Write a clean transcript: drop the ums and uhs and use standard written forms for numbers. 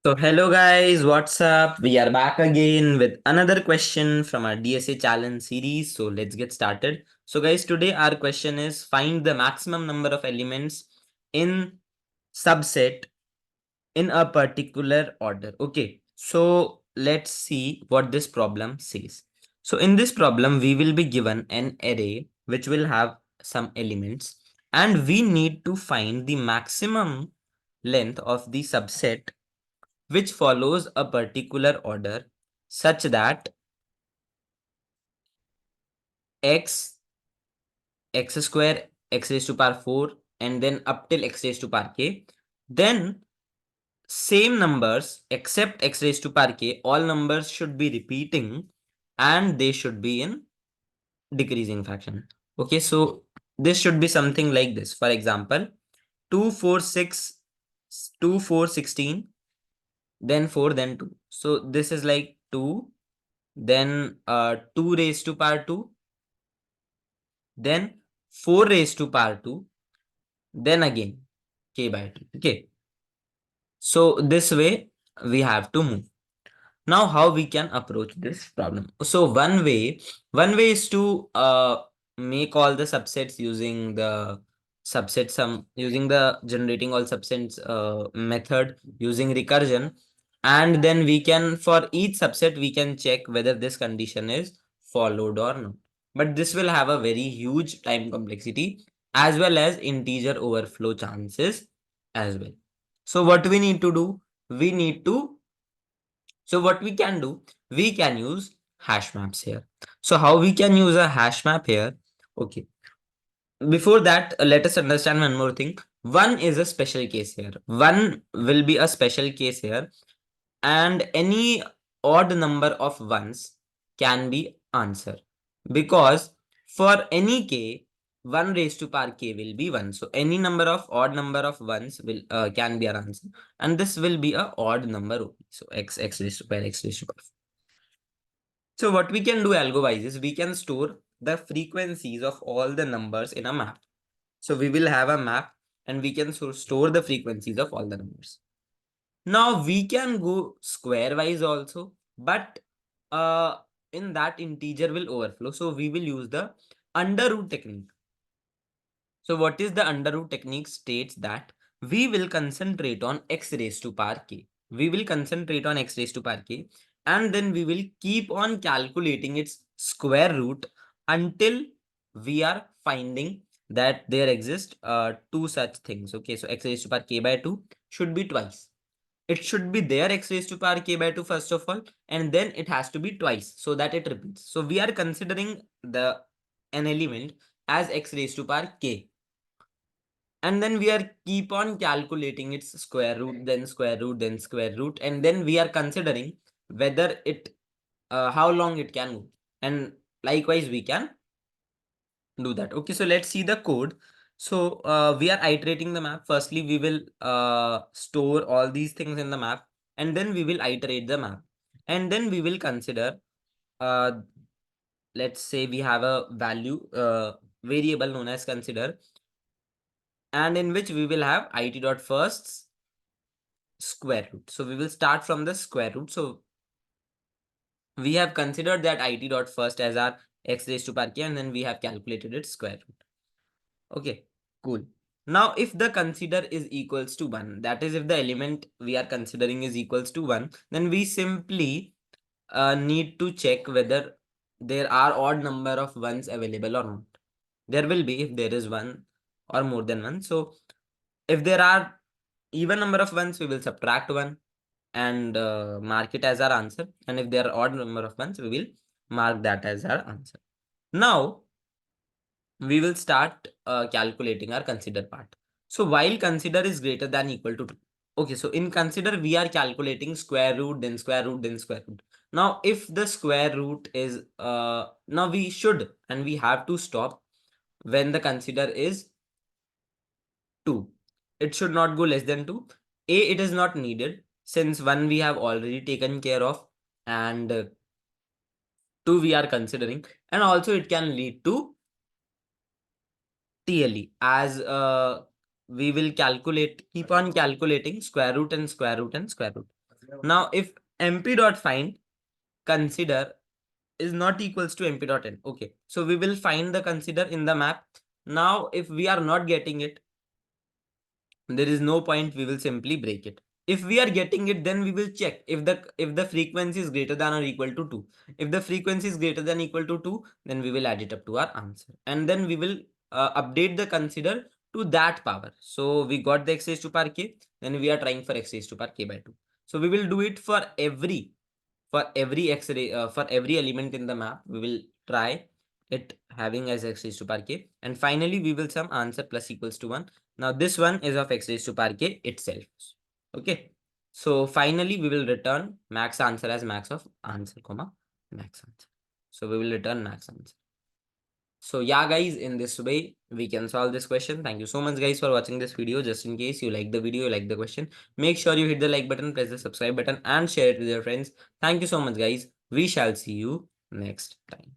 So hello guys, what's up? We are back again with another question from our DSA challenge series. So let's get started. So guys, today our question is find the maximum number of elements in subset in a particular order. Okay, so let's see what this problem says. So in this problem, we will be given an array which will have some elements and we need to find the maximum length of the subset which follows a particular order such that x, x square, x raised to power 4, and then up till x raised to power k, then same numbers except x raised to power k, all numbers should be repeating and they should be in decreasing fraction. Okay, so this should be something like this. For example, 2, 4, 6, 2, 4, 16, then 4, then 2. So this is like 2, then 2 raised to power 2, then 4 raised to power 2, then again k by 2. Okay, so this way we have to move. Now how we can approach this problem? So one way is to make all the subsets using the subset sum, using the generating all subsets method using recursion, and then we can, for each subset we can check whether this condition is followed or not. But this will have a very huge time complexity as well as integer overflow chances as well. So what we need to do, we need to so what we can do, we can use hash maps here. So how we can use a hash map here? Okay. Before that, let us understand one more thing. One is a special case here. One will be a special case here, and any odd number of ones can be answer, because for any k, 1 raised to power k will be 1. So any number of odd number of ones will can be our answer, and this will be a odd number only. So x raised to power x raised to power. So what we can do algo wise is we can store the frequencies of all the numbers in a map. So we will have a map and we can store the frequencies of all the numbers. Now we can go square wise also, but uh, in that integer will overflow. So we will use the under root technique. So what is the under root technique states that we will concentrate on x raised to power k. We will concentrate on x raised to power k, and then we will keep on calculating its square root until we are finding that there exist two such things. Okay, so x raised to power k by 2 should be twice. It should be there x raised to power k by 2 first of all, and then it has to be twice so that it repeats. So we are considering an element as x raised to power k, and then we are keep on calculating its square root, then square root, then square root, and then we are considering whether it how long it can go, and likewise we can do that. Okay, so let's see the code. So we are iterating the map. Firstly we will store all these things in the map, and then we will iterate the map, and then we will consider uh, let's say we have a value variable known as consider, and in which we will have it dot firsts square root. So we will start from the square root. So we have considered that it dot first as our x raised to power k, and then we have calculated its square root. Okay, cool. Now if the consider is equals to 1, that is if the element we are considering is equals to 1, then we simply need to check whether there are odd number of ones available or not. There will be if there is one or more than one. So if there are even number of ones, we will subtract 1 and mark it as our answer. And if there are odd number of ones, we will mark that as our answer. Now, we will start calculating our consider part. So while consider is greater than equal to 2. Okay, so in consider, we are calculating square root, then square root, then square root. Now, if the square root is, now we should and we have to stop when the consider is 2. It should not go less than 2. It is not needed since 1 we have already taken care of, and 2 we are considering, and also it can lead to TLE as we will keep on calculating square root and square root and square root. Now if mp dot find consider is not equals to mp dot n, okay, so we will find the consider in the map. Now if we are not getting it, there is no point, we will simply break it. If we are getting it, then we will check if the frequency is greater than or equal to 2. If the frequency is greater than equal to 2, then we will add it up to our answer, and then we will update the consider to that power. So we got the x raised to power k, then we are trying for x raised to power k by 2. So we will do it for every x-ray for every element in the map. We will try it having as x raised to power k, and finally we will sum answer plus equals to 1. Now this one is of x raised to power k itself. Okay, so finally we will return max answer as max of answer comma max answer. So we will return max answer. So yeah guys, in this way we can solve this question. Thank you so much guys for watching this video. Just in case you like the video, you like the question, make sure you hit the like button, press the subscribe button and share it with your friends. Thank you so much guys. We shall see you next time.